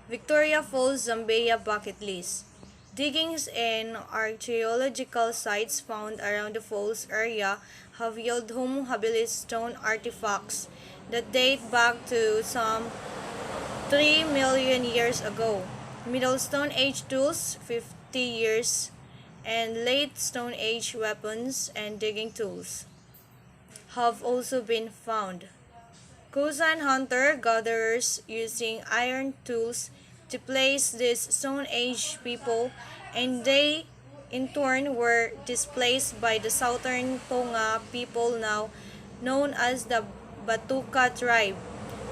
Victoria Falls, Zambia bucket list. Diggings in archaeological sites found around the falls area have yielded Homo habilis stone artifacts that date back to some 3 million years ago. Middle Stone Age tools, 50 years, and late Stone Age weapons and digging tools have also been found. Kusan hunter-gatherers using iron tools to place these Stone Age people, and they in turn were displaced by the Southern Tonga people now known as the Batuka tribe.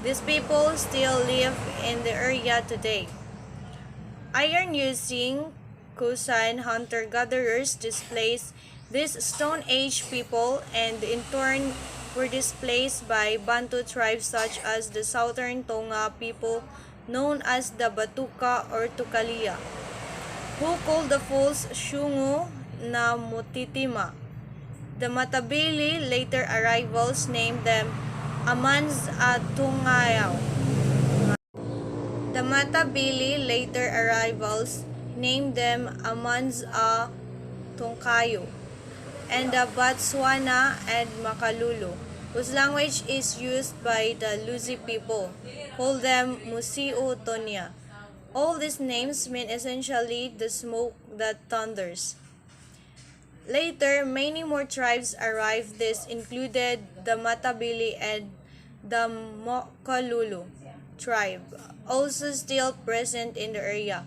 These people still live in the area today. Iron using Kusan hunter-gatherers displaced these Stone Age people and in turn were displaced by Bantu tribes such as the Southern Tonga people known as the Batuka or Tukalia, who called the falls Shungu na Mutitima. The Matabili later arrivals named them Amans at Tungayaw. The Matabili later arrivals named them Amans a Tungkayo, and the Botswana and Makalulu, whose language is used by the Luzi people, call them Musiu Tonya. All these names mean essentially the smoke that thunders. Later, many more tribes arrived. This included the Matabili and the Makalulu tribe, also still present in the area.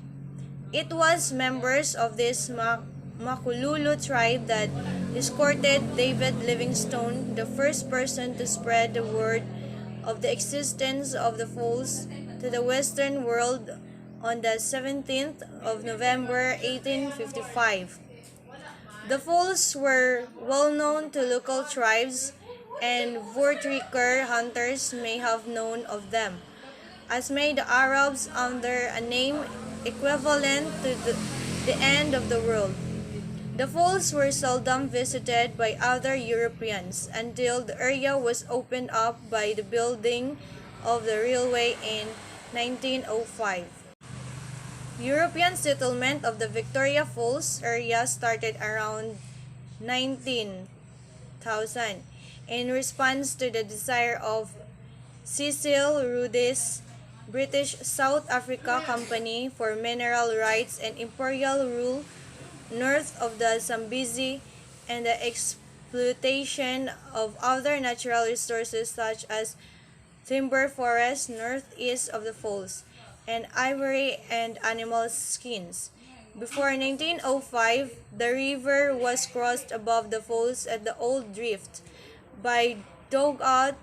It was members of this Makululu tribe that escorted David Livingstone, the first person to spread the word of the existence of the falls to the Western world on the 17th of November 1855. The falls were well known to local tribes, and Voortrekker hunters may have known of them, as may the Arabs under a name equivalent to the end of the world. The falls were seldom visited by other Europeans until the area was opened up by the building of the railway in 1905. European settlement of the Victoria Falls area started around 19,000 in response to the desire of Cecil Rhodes' British South Africa Company for mineral rights and imperial rule north of the Zambezi, and the exploitation of other natural resources such as timber forests northeast of the falls, and ivory and animal skins. Before 1905, the river was crossed above the falls at the Old Drift by dug-out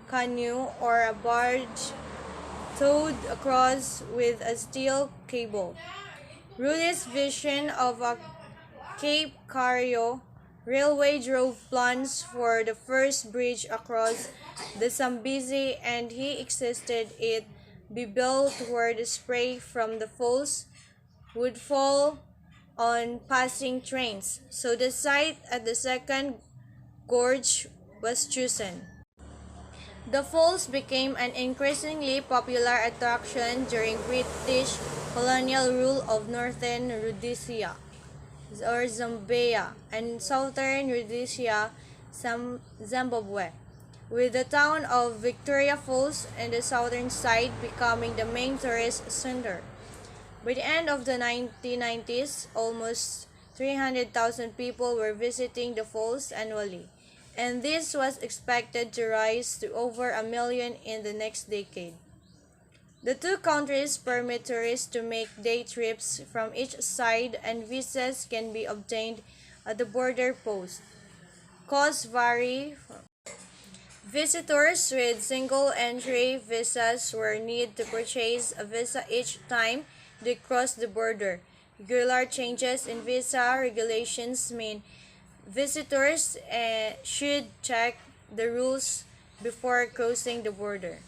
canoe or a barge towed across with a steel cable. Rhodes' vision of a Cape Cario railway drove plans for the first bridge across the Zambezi, and he insisted it be built where the spray from the falls would fall on passing trains. So the site at the second gorge was chosen. The falls became an increasingly popular attraction during British colonial rule of northern Rhodesia or Zambia and southern Rhodesia, Zimbabwe, with the town of Victoria Falls and the southern side becoming the main tourist center. By the end of the 1990s, almost 300,000 people were visiting the falls annually, and this was expected to rise to over 1 million in the next decade. The two countries permit tourists to make day trips from each side, and visas can be obtained at the border post. Costs vary. Visitors with single-entry visas will need to purchase a visa each time they cross the border. Regular changes in visa regulations mean visitors should check the rules before crossing the border.